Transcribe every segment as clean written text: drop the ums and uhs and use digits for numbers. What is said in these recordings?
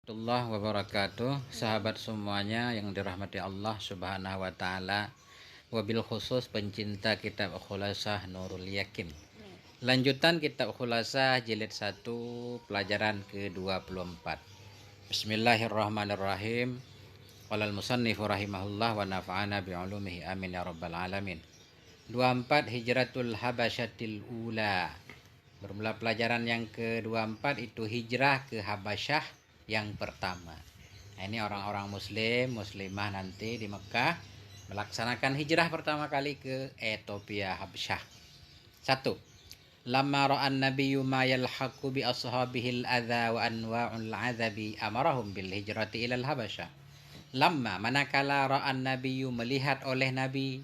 Warahmatullahi wabarakatuh. Sahabat semuanya yang dirahmati Allah Subhanahu wa taala, wabil khusus pencinta kitab Khulasah Nurul Yakin. Lanjutan kitab Khulasah jilid 1 pelajaran ke-24. Bismillahirrahmanirrahim. Qala al-musannif rahimahullah wa nafa'ana bi'ulumihi amin ya rabbal alamin. 24 Hijratul Habasyatil Ula. Bermula pelajaran yang ke-24 itu hijrah ke Habasyah yang pertama. Nah, ini orang-orang muslim, muslimah nanti di Mekah melaksanakan hijrah pertama kali ke Ethiopia, Habasyah. 1. Lamma ra'an nabiyyu ma yalhaqu bi ashabihil adza wa anwa'ul azabi amarahum bil hijrati ilal Habasyah. Lamma manakala ra'an nabiyyu melihat oleh nabi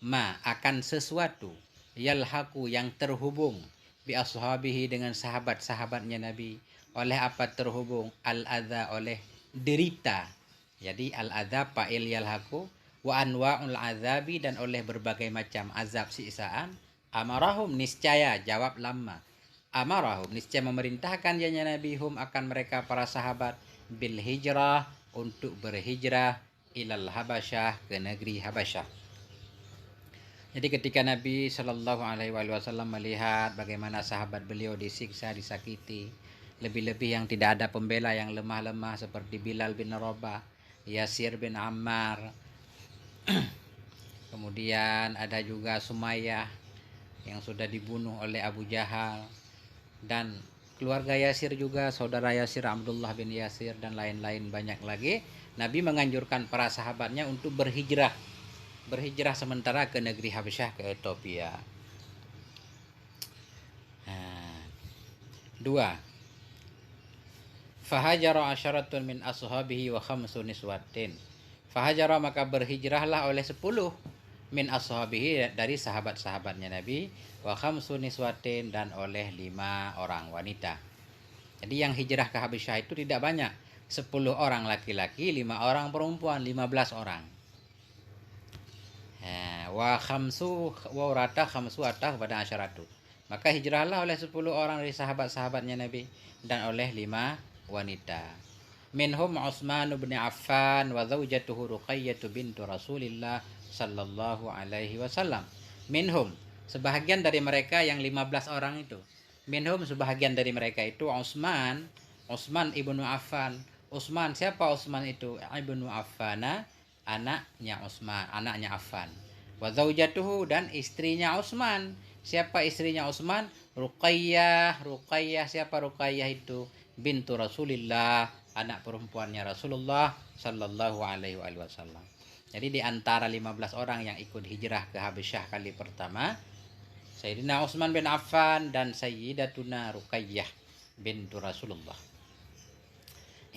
ma akan sesuatu yalhaqu yang terhubung bi ashabihi dengan sahabat-sahabatnya nabi. Oleh apa terhubung? Al-adza oleh derita. Jadi al-adza fa'il yalhaqu wa anwa'ul azabi dan oleh berbagai macam azab siksaan. Amarahum niscaya jawab lamma. Amarahum niscaya memerintahkan ya nabi hum akan mereka para sahabat bil hijrah untuk berhijrah ilal Habasyah ke negeri Habasyah. Jadi ketika Nabi Shallallahu Alaihi Wasallam melihat bagaimana sahabat beliau disiksa, disakiti, lebih-lebih yang tidak ada pembela, yang lemah-lemah seperti Bilal bin Rabah, Yasir bin Ammar, kemudian ada juga Sumayyah yang sudah dibunuh oleh Abu Jahal, dan keluarga Yasir juga, saudara Yasir Abdullah bin Yasir dan lain-lain banyak lagi. Nabi menganjurkan para sahabatnya untuk berhijrah sementara ke negeri Habasyah, ke Ethiopia. 2. Fahajara asyaratun min ashabihi wa khamsu niswatin. Fahajara maka berhijrahlah oleh 10 min ashabihi dari sahabat-sahabatnya Nabi, wa khamsu niswatin dan oleh 5 orang wanita. Jadi yang hijrah ke Habasyah itu tidak banyak. 10 orang laki-laki, 5 orang perempuan, 15 orang. Wa khamsu wa urata khamsu atah pada asyaratu. Maka hijrahlah oleh 10 orang dari sahabat-sahabatnya Nabi dan oleh 5 wanita. Minhum Utsman bin Affan wa zaujatuhu Ruqayyah bintu Rasulillah sallallahu alaihi wasallam. Minhum sebahagian dari mereka yang 15 orang itu. Minhum sebahagian dari mereka itu Utsman ibnu Affan. Utsman, siapa Utsman itu? Ibnu Affana, anaknya Utsman, anaknya Affan. Wa zaujatuhu dan istrinya Utsman. Siapa istrinya Utsman? Ruqayyah. Siapa Ruqayyah itu? Bintu Rasulillah, anak perempuannya Rasulullah sallallahu alaihi wasallam. Jadi di antara 15 orang yang ikut hijrah ke Habasyah kali pertama, Sayyidina Utsman bin Affan dan Sayyidatuna Ruqayyah bintu Rasulullah.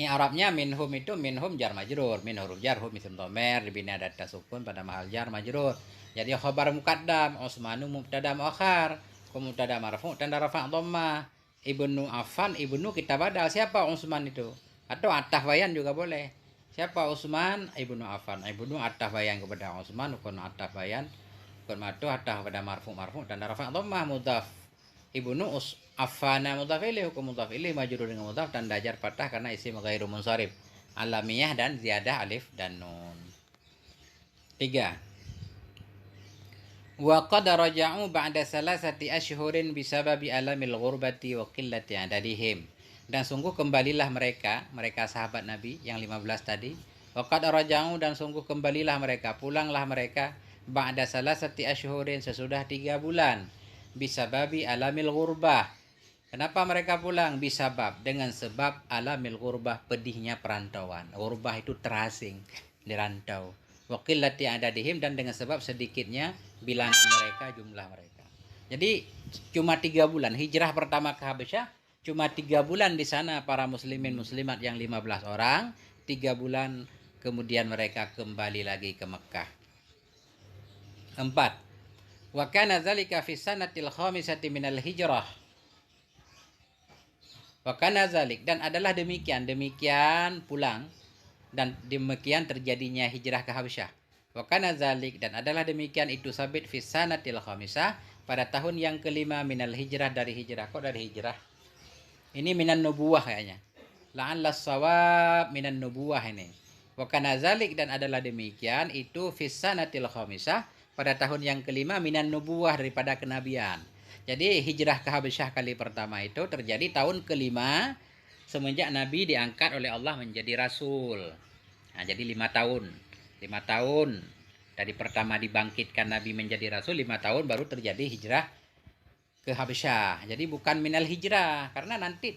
Ini Arabnya minhum itu minhum jar majrur, min huruf jar hum isim dhamir dibina ada sukun pada mahal jar majrur. Jadi khabar muqaddam, Utsmanu mubtada muakhar, mubtada marfu tanda rafa' dhammah. Ibnu Affan, ibnu kita badal. Siapa Utsman itu? Atau ataf bayan juga boleh. Siapa Utsman? Ibnu Affan. Ibnu ataf bayan kepada Utsman, ukun ataf bayan, ukun matu ataf pada marfu tanda rafa' dhammah mudhaf. Ibnu Affana mudhaf ilaih, hukum mudhaf ilaih majrur dengan mudhaf tanda jar fathah karena isim ghairu munsharif, alamiyah dan ziyadah alif dan nun. 3. Wa qad raja'u ba'da salasati ashhurin bisababi alamil ghurbati wa qillati adadihim. Dan sungguh kembalilah mereka sahabat Nabi yang 15 tadi. Wa qad raja'u dan sungguh kembalilah mereka, pulanglah mereka ba'da salasati ashhurin sesudah 3 bulan. Bisababi alamil ghurbah. Kenapa mereka pulang? Bisabab dengan sebab alamil ghurbah, pedihnya perantauan. Ghurbah itu terasing, dirantau. Wa qillati adadihim dan dengan sebab sedikitnya bilangan mereka, jumlah mereka. Jadi cuma 3 bulan hijrah pertama ke Habasyah, cuma 3 bulan di sana para muslimin muslimat yang 15 orang, 3 bulan kemudian mereka kembali lagi ke Mekah. 4. Wa kana dzalika fi sanatil khamisati minal hijrah. Wa kana dzalik dan adalah demikian pulang dan demikian terjadinya hijrah ke Habasyah. Wa kana dzalik dan adalah demikian itu sabit fi sanatil khamisah pada tahun yang kelima minal hijrah dari hijrah. Kok dari hijrah? Ini minan nubuwah kayaknya. la'alla sawab minan nubuwah ini. Wa kana zalik, dan adalah demikian itu fis sanatil khamisah, pada tahun yang kelima minan nubuwah, daripada kenabian. Jadi hijrah ke Habasyah kali pertama itu terjadi tahun kelima semenjak Nabi diangkat oleh Allah menjadi rasul. Nah, jadi 5 tahun. 5 tahun dari pertama dibangkitkan Nabi menjadi rasul, 5 tahun baru terjadi hijrah ke Habasyah. Jadi bukan minal hijrah, karena nanti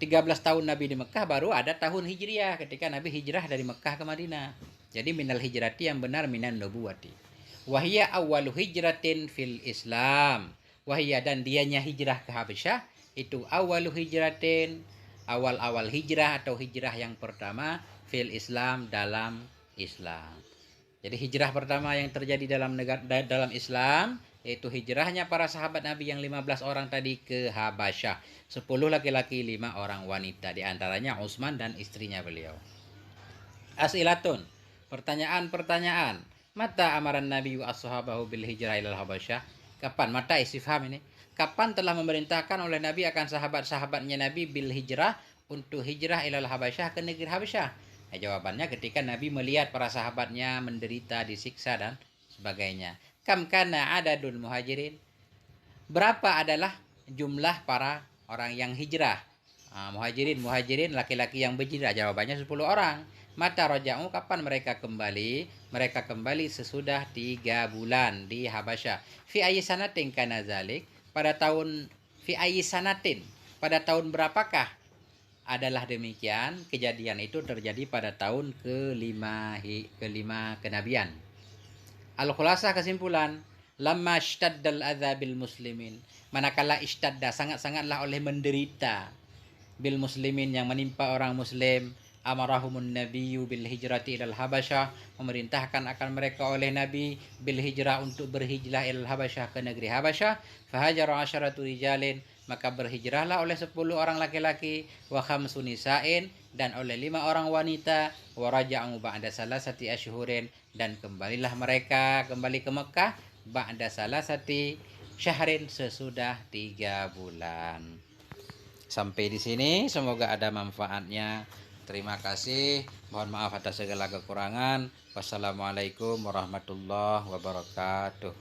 13 tahun Nabi di Mekah baru ada tahun hijriah ketika Nabi hijrah dari Mekah ke Madinah. Jadi minal hijrati yang benar minan nubuwati. Wahia awwalu hijratin fil Islam. Wahia, dan dianya hijrah ke Habasyah itu awalu hijratin, awal-awal hijrah atau hijrah yang pertama fil Islam, dalam Islam. Jadi hijrah pertama yang terjadi dalam Islam yaitu hijrahnya para sahabat Nabi yang 15 orang tadi ke Habasyah. 10 laki-laki, 5 orang wanita, di antaranya Utsman dan istrinya beliau. As'ilatun, pertanyaan-pertanyaan. Mata amaran Nabi wa ashabahu bil hijrah ilal Habasyah? Kapan? Mata istifham ini. Kapan telah memerintahkan oleh Nabi akan sahabat-sahabatnya Nabi bil hijrah, untuk hijrah ilal Habasyah, ke negeri Habasyah? Nah, jawabannya ketika Nabi melihat para sahabatnya menderita, disiksa dan sebagainya. Kam kana adadul muhajirin? Berapa adalah jumlah para orang yang hijrah? Muhajirin laki-laki yang berhijrah. Jawabannya 10 orang. Mata roja'u, kapan mereka kembali? Mereka kembali sesudah 3 bulan di Habasyah. Fi ayyi sanatin kana zalik? Pada tahun fi ayyi sanatin? Pada tahun berapakah adalah demikian? Kejadian itu terjadi pada tahun kelima kenabian. Al-Khulasah, kesimpulan, lamma ishtaddal adza bil muslimin, manakala ishtadda, sangat-sangatlah oleh menderita, bil muslimin, yang menimpa orang muslim, amarahumun nabiyyu bil hijrati ilal Habasyah, memerintahkan akan mereka oleh Nabi bil hijrah, untuk berhijrah ilal Habasyah, ke negeri Habasyah. Fahajara asyaratu rijalin, maka berhijrahlah oleh 10 orang laki-laki, wa khamsu nisa'in, dan oleh 5 orang wanita, wa raja'u ba'da salasati asyhurin, dan kembalilah mereka kembali ke Mekah ba'da salasati syahrin, sesudah 3 bulan. Sampai di sini, semoga ada manfaatnya. Terima kasih. Mohon maaf atas segala kekurangan. Wassalamualaikum warahmatullahi wabarakatuh.